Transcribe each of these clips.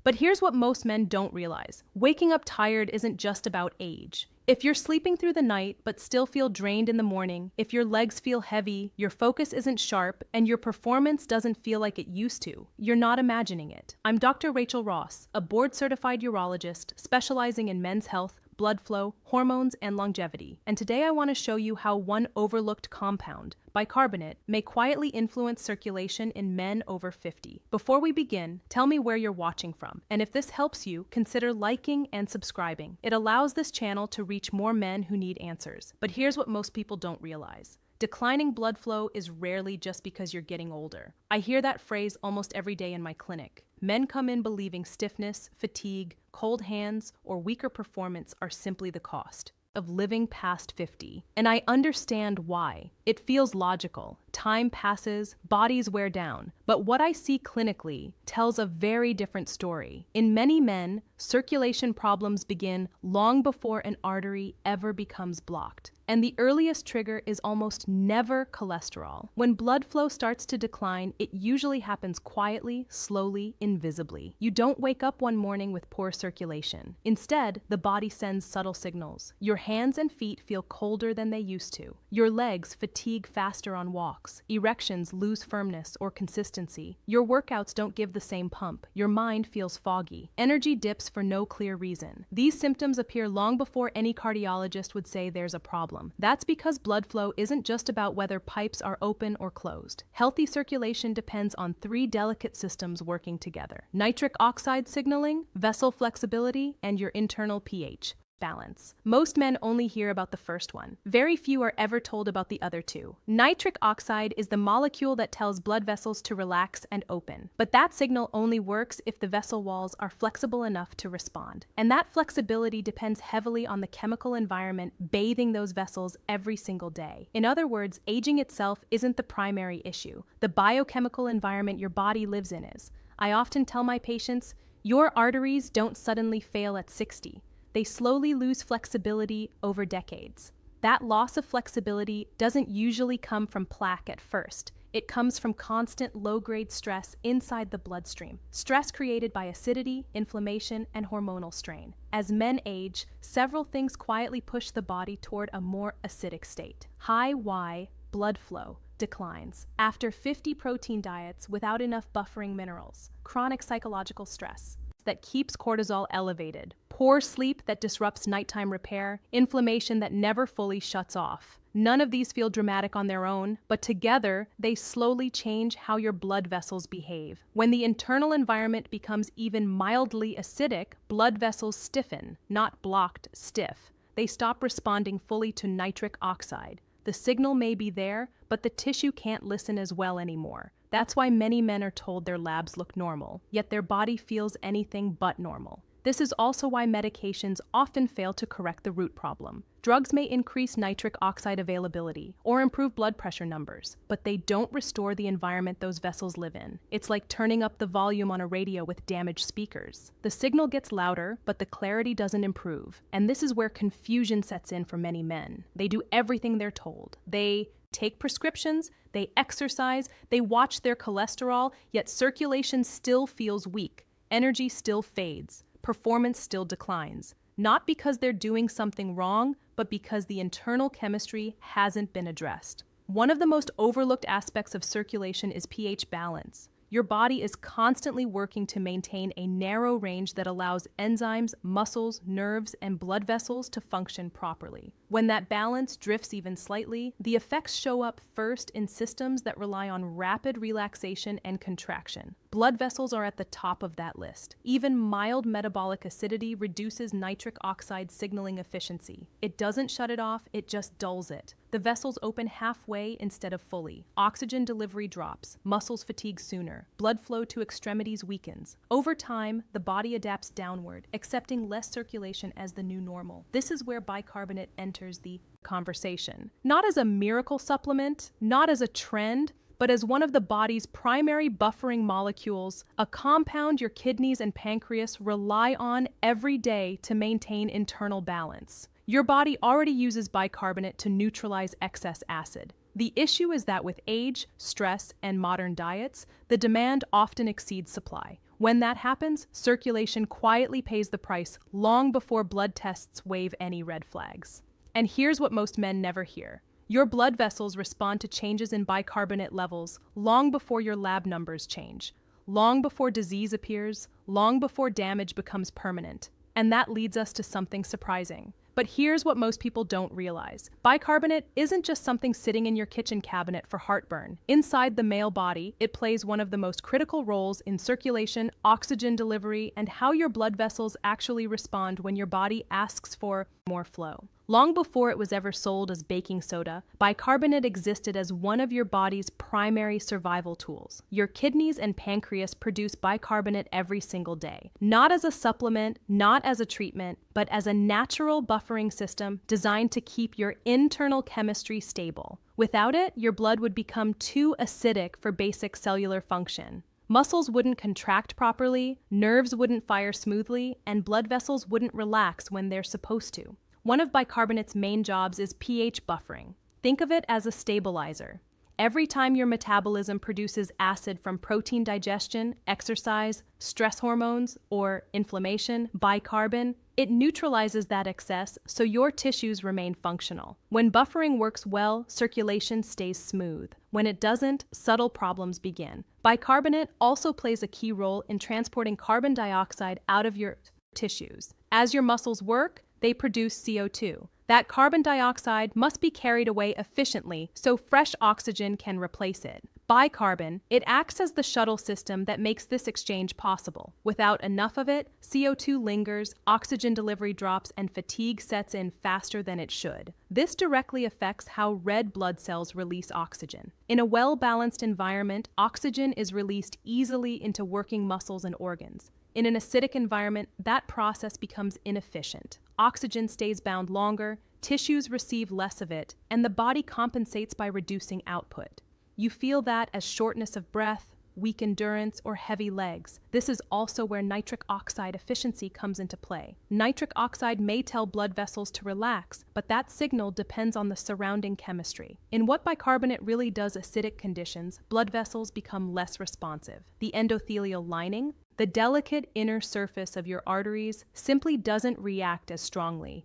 But here's what most men don't realize. Waking up tired isn't just about age. If you're sleeping through the night but still feel drained in the morning, if your legs feel heavy, your focus isn't sharp, and your performance doesn't feel like it used to, you're not imagining it. I'm Dr. Rachel Ross, a board-certified urologist specializing in men's health, blood flow, hormones, and longevity. And today I want to show you how one overlooked compound, bicarbonate, may quietly influence circulation in men over 50. Before we begin, tell me where you're watching from. And if this helps you, consider liking and subscribing. It allows this channel to reach more men who need answers. But here's what most people don't realize. Declining blood flow is rarely just because you're getting older. I hear that phrase almost every day in my clinic. Men come in believing stiffness, fatigue, cold hands, or weaker performance are simply the cost of living past 50. And I understand why. It feels logical. Time passes, bodies wear down. But what I see clinically tells a very different story. In many men, circulation problems begin long before an artery ever becomes blocked. And the earliest trigger is almost never cholesterol. When blood flow starts to decline, it usually happens quietly, slowly, invisibly. You don't wake up one morning with poor circulation. Instead, the body sends subtle signals. Your hands and feet feel colder than they used to. Your legs fatigue faster on walks. Erections lose firmness or consistency. Your workouts don't give the same pump. Your mind feels foggy. Energy dips for no clear reason. These symptoms appear long before any cardiologist would say there's a problem. That's because blood flow isn't just about whether pipes are open or closed. Healthy circulation depends on three delicate systems working together: nitric oxide signaling, vessel flexibility, and your internal pH balance. Most men only hear about the first one. Very few are ever told about the other two. Nitric oxide is the molecule that tells blood vessels to relax and open. But that signal only works if the vessel walls are flexible enough to respond. And that flexibility depends heavily on the chemical environment bathing those vessels every single day. In other words, aging itself isn't the primary issue. The biochemical environment your body lives in is. I often tell my patients, your arteries don't suddenly fail at 60. They slowly lose flexibility over decades. That loss of flexibility doesn't usually come from plaque at first. It comes from constant low-grade stress inside the bloodstream. Stress created by acidity, inflammation, and hormonal strain. As men age, several things quietly push the body toward a more acidic state. High Y blood flow declines. After 50 protein diets without enough buffering minerals. Chronic psychological stress that keeps cortisol elevated, poor sleep that disrupts nighttime repair, inflammation that never fully shuts off. None of these feel dramatic on their own, but together they slowly change how your blood vessels behave. When the internal environment becomes even mildly acidic, blood vessels stiffen, not blocked, stiff. They stop responding fully to nitric oxide. The signal may be there, but the tissue can't listen as well anymore. That's why many men are told their labs look normal, yet their body feels anything but normal. This is also why medications often fail to correct the root problem. Drugs may increase nitric oxide availability or improve blood pressure numbers, but they don't restore the environment those vessels live in. It's like turning up the volume on a radio with damaged speakers. The signal gets louder, but the clarity doesn't improve. And this is where confusion sets in for many men. They do everything they're told. They take prescriptions, they exercise, they watch their cholesterol, yet circulation still feels weak. Energy still fades. Performance still declines. Not because they're doing something wrong, but because the internal chemistry hasn't been addressed. One of the most overlooked aspects of circulation is pH balance. Your body is constantly working to maintain a narrow range that allows enzymes, muscles, nerves, and blood vessels to function properly. When that balance drifts even slightly, the effects show up first in systems that rely on rapid relaxation and contraction. Blood vessels are at the top of that list. Even mild metabolic acidity reduces nitric oxide signaling efficiency. It doesn't shut it off, it just dulls it. The vessels open halfway instead of fully. Oxygen delivery drops. Muscles fatigue sooner. Blood flow to extremities weakens. Over time, the body adapts downward, accepting less circulation as the new normal. This is where bicarbonate enters the conversation. Not as a miracle supplement, not as a trend, but as one of the body's primary buffering molecules, a compound your kidneys and pancreas rely on every day to maintain internal balance. Your body already uses bicarbonate to neutralize excess acid. The issue is that with age, stress, and modern diets, the demand often exceeds supply. When that happens, circulation quietly pays the price long before blood tests wave any red flags. And here's what most men never hear. Your blood vessels respond to changes in bicarbonate levels long before your lab numbers change, long before disease appears, long before damage becomes permanent. And that leads us to something surprising. But here's what most people don't realize. Bicarbonate isn't just something sitting in your kitchen cabinet for heartburn. Inside the male body, it plays one of the most critical roles in circulation, oxygen delivery, and how your blood vessels actually respond when your body asks for more flow. Long before it was ever sold as baking soda, bicarbonate existed as one of your body's primary survival tools. Your kidneys and pancreas produce bicarbonate every single day. Not as a supplement, not as a treatment, but as a natural buffering system designed to keep your internal chemistry stable. Without it, your blood would become too acidic for basic cellular function. Muscles wouldn't contract properly, nerves wouldn't fire smoothly, and blood vessels wouldn't relax when they're supposed to. One of bicarbonate's main jobs is pH buffering. Think of it as a stabilizer. Every time your metabolism produces acid from protein digestion, exercise, stress hormones, or inflammation, bicarbon, it neutralizes that excess so your tissues remain functional. When buffering works well, circulation stays smooth. When it doesn't, subtle problems begin. Bicarbonate also plays a key role in transporting carbon dioxide out of your tissues. As your muscles work, they produce CO2. That carbon dioxide must be carried away efficiently so fresh oxygen can replace it. Bicarbon, it acts as the shuttle system that makes this exchange possible. Without enough of it, CO2 lingers, oxygen delivery drops, and fatigue sets in faster than it should. This directly affects how red blood cells release oxygen. In a well-balanced environment, oxygen is released easily into working muscles and organs. In an acidic environment, that process becomes inefficient. Oxygen stays bound longer, tissues receive less of it, and the body compensates by reducing output. You feel that as shortness of breath, weak endurance, or heavy legs. This is also where nitric oxide efficiency comes into play. Nitric oxide may tell blood vessels to relax, but that signal depends on the surrounding chemistry. In what bicarbonate really does acidic conditions, blood vessels become less responsive. The endothelial lining, the delicate inner surface of your arteries, simply doesn't react as strongly.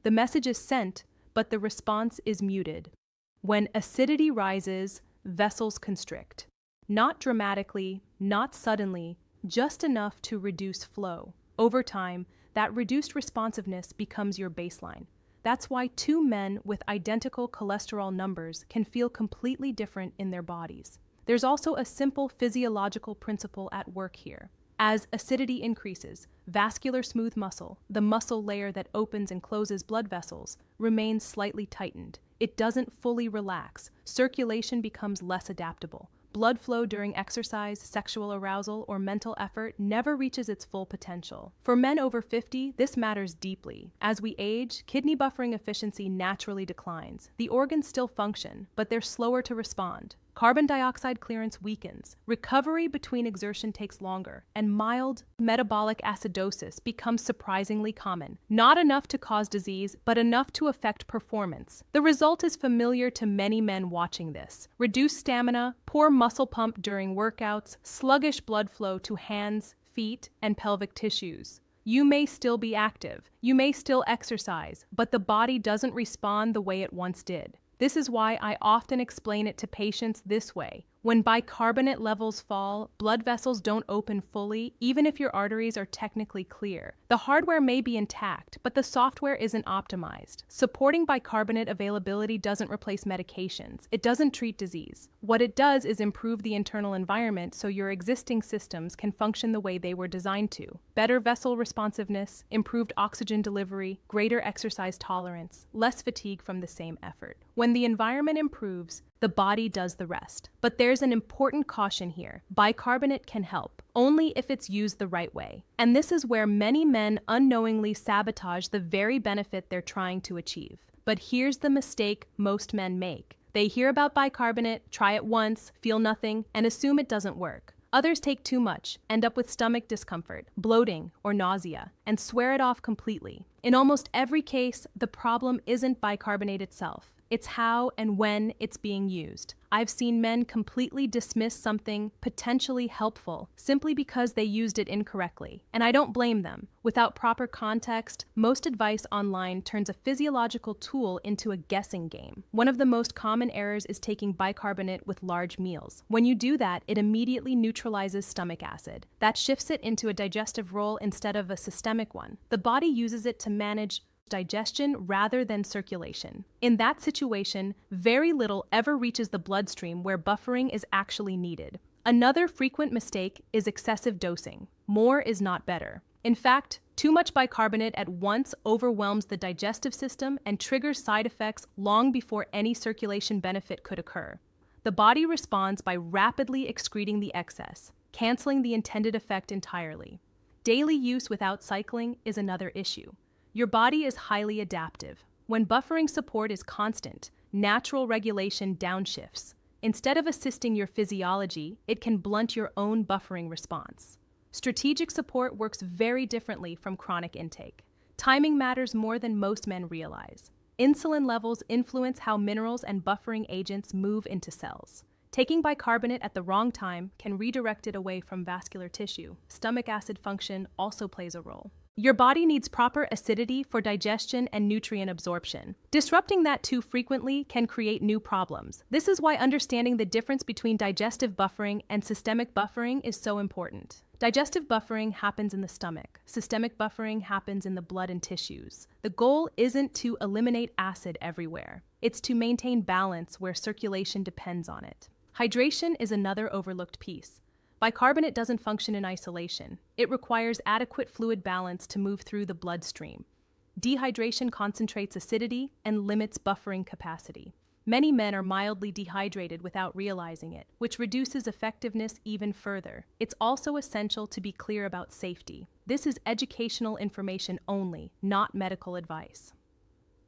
The message is sent, but the response is muted. When acidity rises, vessels constrict. Not dramatically, not suddenly, just enough to reduce flow. Over time, that reduced responsiveness becomes your baseline. That's why two men with identical cholesterol numbers can feel completely different in their bodies. There's also a simple physiological principle at work here. As acidity increases, vascular smooth muscle, the muscle layer that opens and closes blood vessels, remains slightly tightened. It doesn't fully relax. Circulation becomes less adaptable. Blood flow during exercise, sexual arousal, or mental effort never reaches its full potential. For men over 50, this matters deeply. As we age, kidney buffering efficiency naturally declines. The organs still function, but they're slower to respond. Carbon dioxide clearance weakens. Recovery between exertion takes longer, and mild metabolic acidosis becomes surprisingly common. Not enough to cause disease, but enough to affect performance. The result is familiar to many men watching this. Reduced stamina, poor muscle pump during workouts, sluggish blood flow to hands, feet, and pelvic tissues. You may still be active, you may still exercise, but the body doesn't respond the way it once did. This is why I often explain it to patients this way. When bicarbonate levels fall, blood vessels don't open fully, even if your arteries are technically clear. The hardware may be intact, but the software isn't optimized. Supporting bicarbonate availability doesn't replace medications. It doesn't treat disease. What it does is improve the internal environment so your existing systems can function the way they were designed to. Better vessel responsiveness, improved oxygen delivery, greater exercise tolerance, less fatigue from the same effort. When the environment improves, the body does the rest. But there's an important caution here. Bicarbonate can help, only if it's used the right way. And this is where many men unknowingly sabotage the very benefit they're trying to achieve. But here's the mistake most men make. They hear about bicarbonate, try it once, feel nothing, and assume it doesn't work. Others take too much, end up with stomach discomfort, bloating, or nausea, and swear it off completely. In almost every case, the problem isn't bicarbonate itself. It's how and when it's being used. I've seen men completely dismiss something potentially helpful simply because they used it incorrectly, and I don't blame them. Without proper context, most advice online turns a physiological tool into a guessing game. One of the most common errors is taking bicarbonate with large meals. When you do that, it immediately neutralizes stomach acid. That shifts it into a digestive role instead of a systemic one. The body uses it to manage digestion rather than circulation. In that situation, very little ever reaches the bloodstream where buffering is actually needed. Another frequent mistake is excessive dosing. More is not better. In fact, too much bicarbonate at once overwhelms the digestive system and triggers side effects long before any circulation benefit could occur. The body responds by rapidly excreting the excess, canceling the intended effect entirely. Daily use without cycling is another issue. Your body is highly adaptive. When buffering support is constant, natural regulation downshifts. Instead of assisting your physiology, it can blunt your own buffering response. Strategic support works very differently from chronic intake. Timing matters more than most men realize. Insulin levels influence how minerals and buffering agents move into cells. Taking bicarbonate at the wrong time can redirect it away from vascular tissue. Stomach acid function also plays a role. Your body needs proper acidity for digestion and nutrient absorption. Disrupting that too frequently can create new problems. This is why understanding the difference between digestive buffering and systemic buffering is so important. Digestive buffering happens in the stomach. Systemic buffering happens in the blood and tissues. The goal isn't to eliminate acid everywhere. It's to maintain balance where circulation depends on it. Hydration is another overlooked piece. Bicarbonate doesn't function in isolation. It requires adequate fluid balance to move through the bloodstream. Dehydration concentrates acidity and limits buffering capacity. Many men are mildly dehydrated without realizing it, which reduces effectiveness even further. It's also essential to be clear about safety. This is educational information only, not medical advice.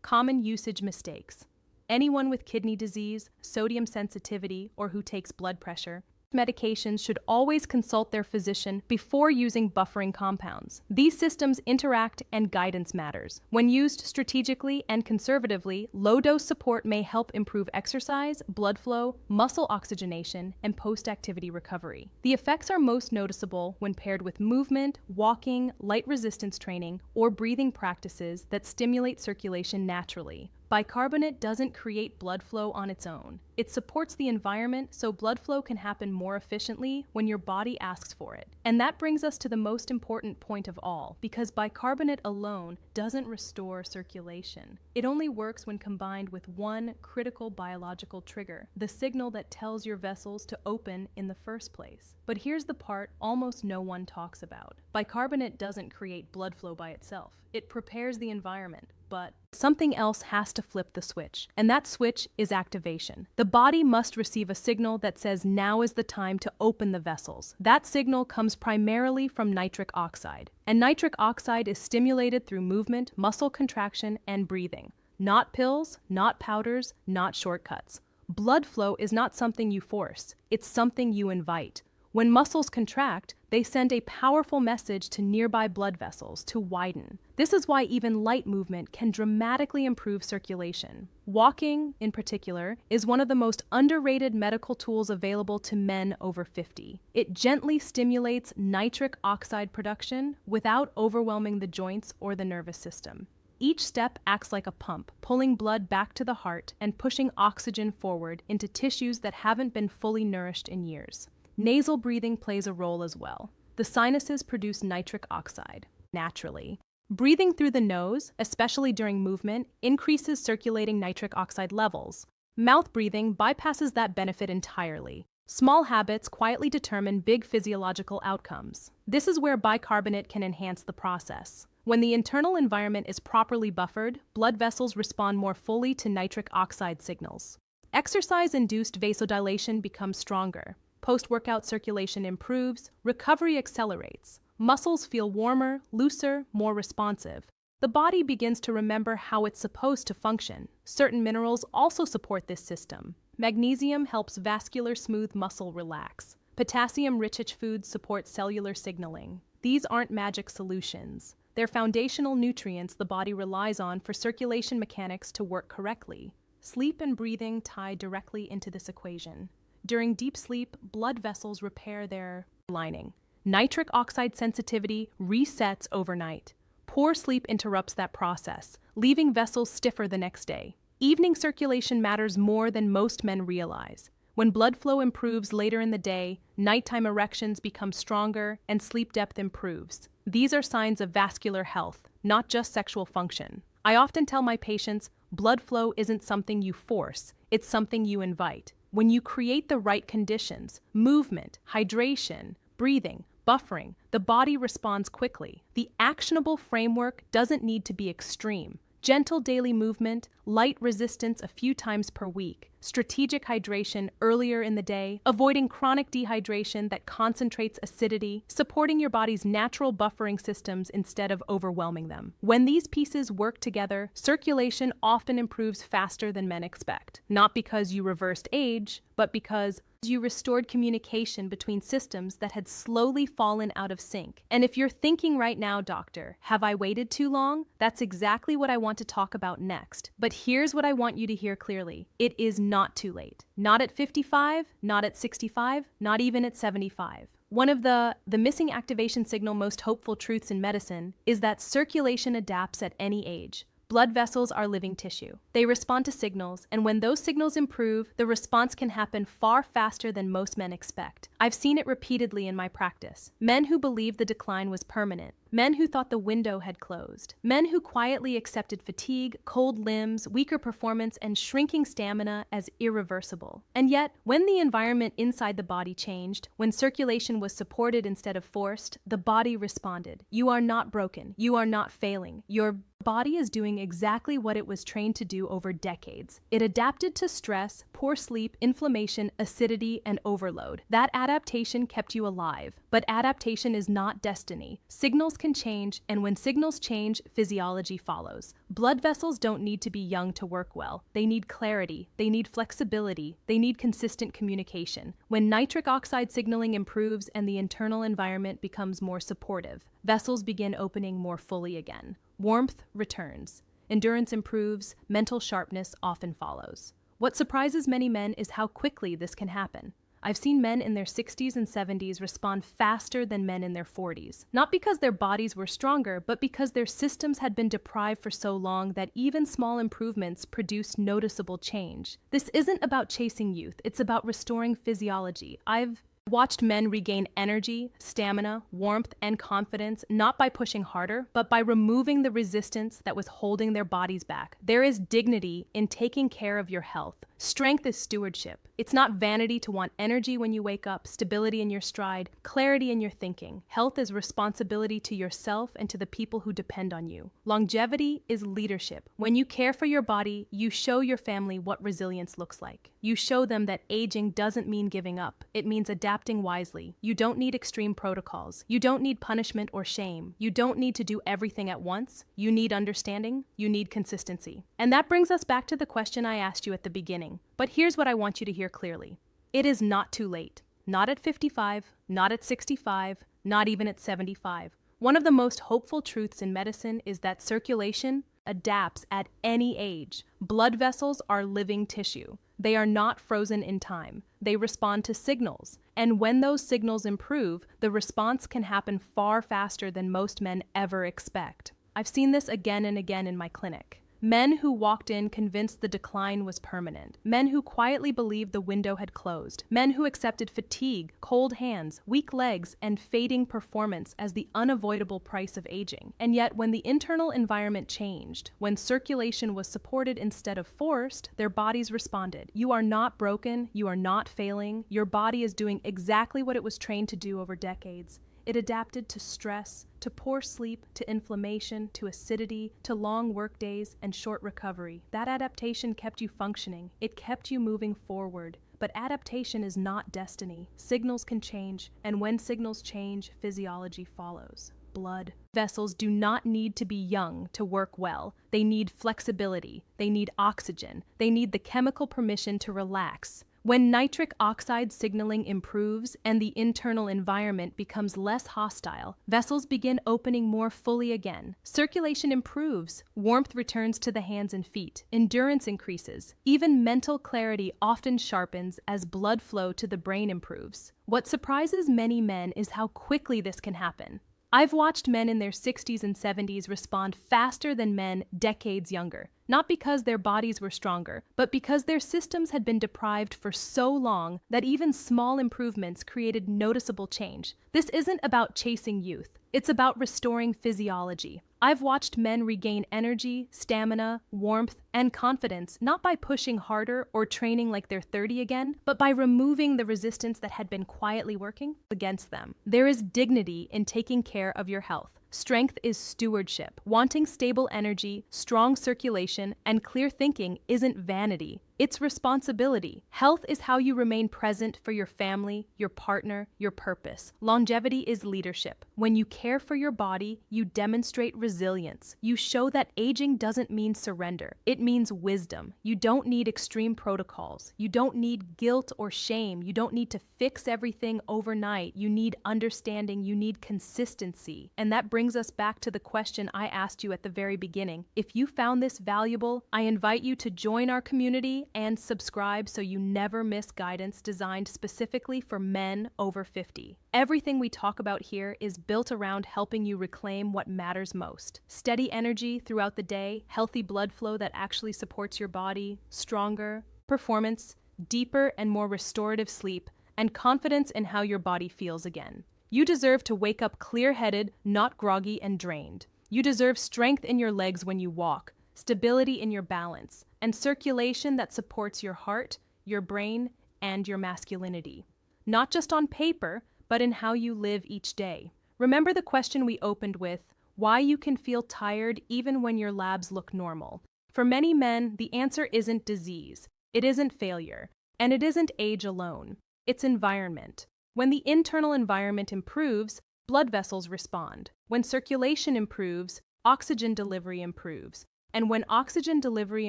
Common usage mistakes. Anyone with kidney disease, sodium sensitivity, or who takes blood pressure medications should always consult their physician before using buffering compounds. These systems interact and guidance matters. When used strategically and conservatively, low-dose support may help improve exercise, blood flow, muscle oxygenation, and post-activity recovery. The effects are most noticeable when paired with movement, walking, light resistance training, or breathing practices that stimulate circulation naturally. Bicarbonate doesn't create blood flow on its own. It supports the environment so blood flow can happen more efficiently when your body asks for it. And that brings us to the most important point of all, because bicarbonate alone doesn't restore circulation. It only works when combined with one critical biological trigger, the signal that tells your vessels to open in the first place. But here's the part almost no one talks about. Bicarbonate doesn't create blood flow by itself. It prepares the environment, but something else has to flip the switch, and that switch is activation. The body must receive a signal that says now is the time to open the vessels. That signal comes primarily from nitric oxide, and nitric oxide is stimulated through movement, muscle contraction, and breathing. Not pills, not powders, not shortcuts. Blood flow is not something you force, it's something you invite. When muscles contract, they send a powerful message to nearby blood vessels to widen. This is why even light movement can dramatically improve circulation. Walking, in particular, is one of the most underrated medical tools available to men over 50. It gently stimulates nitric oxide production without overwhelming the joints or the nervous system. Each step acts like a pump, pulling blood back to the heart and pushing oxygen forward into tissues that haven't been fully nourished in years. Nasal breathing plays a role as well. The sinuses produce nitric oxide naturally. Breathing through the nose, especially during movement, increases circulating nitric oxide levels. Mouth breathing bypasses that benefit entirely. Small habits quietly determine big physiological outcomes. This is where bicarbonate can enhance the process. When the internal environment is properly buffered, blood vessels respond more fully to nitric oxide signals. Exercise-induced vasodilation becomes stronger. Post-workout circulation improves, recovery accelerates. Muscles feel warmer, looser, more responsive. The body begins to remember how it's supposed to function. Certain minerals also support this system. Magnesium helps vascular smooth muscle relax. Potassium-rich foods support cellular signaling. These aren't magic solutions. They're foundational nutrients the body relies on for circulation mechanics to work correctly. Sleep and breathing tie directly into this equation. During deep sleep, blood vessels repair their lining. Nitric oxide sensitivity resets overnight. Poor sleep interrupts that process, leaving vessels stiffer the next day. Evening circulation matters more than most men realize. When blood flow improves later in the day, nighttime erections become stronger and sleep depth improves. These are signs of vascular health, not just sexual function. I often tell my patients, blood flow isn't something you force, it's something you invite. When you create the right conditions, movement, hydration, breathing, buffering, the body responds quickly. The actionable framework doesn't need to be extreme. Gentle daily movement, light resistance a few times per week, strategic hydration earlier in the day, avoiding chronic dehydration that concentrates acidity, supporting your body's natural buffering systems instead of overwhelming them. When these pieces work together, circulation often improves faster than men expect. Not because you reversed age, but because you restored communication between systems that had slowly fallen out of sync. And if you're thinking right now, doctor, have I waited too long? That's exactly what I want to talk about next. But here's what I want you to hear clearly. It is not too late. Not at 55, not at 65, not even at 75. One of the missing activation signal most hopeful truths in medicine is that circulation adapts at any age. Blood vessels are living tissue. They respond to signals, and when those signals improve, the response can happen far faster than most men expect. I've seen it repeatedly in my practice. Men who believed the decline was permanent. Men who thought the window had closed. Men who quietly accepted fatigue, cold limbs, weaker performance, and shrinking stamina as irreversible. And yet, when the environment inside the body changed, when circulation was supported instead of forced, the body responded. You are not broken. You are not failing. Your body is doing exactly what it was trained to do over decades. It adapted to stress, poor sleep, inflammation, acidity, and overload. That adaptation kept you alive. But adaptation is not destiny. Signals can change, and when signals change, physiology follows. Blood vessels don't need to be young to work well. They need clarity. They need flexibility. They need consistent communication. When nitric oxide signaling improves and the internal environment becomes more supportive, vessels begin opening more fully again. Warmth returns. Endurance improves. Mental sharpness often follows. What surprises many men is how quickly this can happen. I've seen men in their 60s and 70s respond faster than men in their 40s. Not because their bodies were stronger, but because their systems had been deprived for so long that even small improvements produced noticeable change. This isn't about chasing youth, it's about restoring physiology. I've watched men regain energy, stamina, warmth, and confidence not by pushing harder, but by removing the resistance that was holding their bodies back. There is dignity in taking care of your health. Strength is stewardship. It's not vanity to want energy when you wake up, stability in your stride, clarity in your thinking. Health is responsibility to yourself and to the people who depend on you. Longevity is leadership. When you care for your body, you show your family what resilience looks like. You show them that aging doesn't mean giving up. It means adapting wisely. You don't need extreme protocols. You don't need punishment or shame. You don't need to do everything at once. You need understanding. You need consistency. And that brings us back to the question I asked you at the beginning. But here's what I want you to hear clearly. It is not too late. Not at 55, not at 65, not even at 75. One of the most hopeful truths in medicine is that circulation adapts at any age. Blood vessels are living tissue. They are not frozen in time. They respond to signals. And when those signals improve, the response can happen far faster than most men ever expect. I've seen this again and again in my clinic. Men who walked in convinced the decline was permanent. Men who quietly believed the window had closed. Men who accepted fatigue, cold hands, weak legs, and fading performance as the unavoidable price of aging. And yet, when the internal environment changed, when circulation was supported instead of forced, their bodies responded. You are not broken. You are not failing. Your body is doing exactly what it was trained to do over decades. It adapted to stress, to poor sleep, to inflammation, to acidity, to long work days, and short recovery. That adaptation kept you functioning. It kept you moving forward. But adaptation is not destiny. Signals can change, and when signals change, physiology follows. Blood vessels do not need to be young to work well. They need flexibility. They need oxygen. They need the chemical permission to relax. When nitric oxide signaling improves and the internal environment becomes less hostile, vessels begin opening more fully again. Circulation improves, warmth returns to the hands and feet, endurance increases. Even mental clarity often sharpens as blood flow to the brain improves. What surprises many men is how quickly this can happen. I've watched men in their 60s and 70s respond faster than men decades younger, not because their bodies were stronger, but because their systems had been deprived for so long that even small improvements created noticeable change. This isn't about chasing youth, it's about restoring physiology. I've watched men regain energy, stamina, warmth, and confidence not by pushing harder or training like they're 30 again, but by removing the resistance that had been quietly working against them. There is dignity in taking care of your health. Strength is stewardship. Wanting stable energy, strong circulation, and clear thinking isn't vanity. It's responsibility. Health is how you remain present for your family, your partner, your purpose. Longevity is leadership. When you care for your body, you demonstrate resilience. You show that aging doesn't mean surrender. It means wisdom. You don't need extreme protocols. You don't need guilt or shame. You don't need to fix everything overnight. You need understanding. You need consistency. And that brings us back to the question I asked you at the very beginning. If you found this valuable, I invite you to join our community and subscribe so you never miss guidance designed specifically for men over 50. Everything we talk about here is built around helping you reclaim what matters most. Steady energy throughout the day, healthy blood flow that actually supports your body, stronger performance, deeper and more restorative sleep, and confidence in how your body feels again. You deserve to wake up clear-headed, not groggy and drained. You deserve strength in your legs when you walk, stability in your balance, and circulation that supports your heart, your brain, and your masculinity. Not just on paper, but in how you live each day. Remember the question we opened with, why you can feel tired even when your labs look normal. For many men, the answer isn't disease, it isn't failure, and it isn't age alone. It's environment. When the internal environment improves, blood vessels respond. When circulation improves, oxygen delivery improves. And when oxygen delivery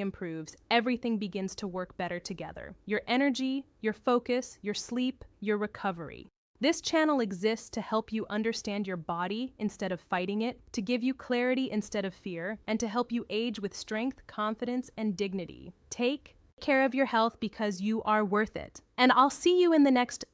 improves, everything begins to work better together. Your energy, your focus, your sleep, your recovery. This channel exists to help you understand your body instead of fighting it, to give you clarity instead of fear, and to help you age with strength, confidence, and dignity. Take care of your health because you are worth it. And I'll see you in the next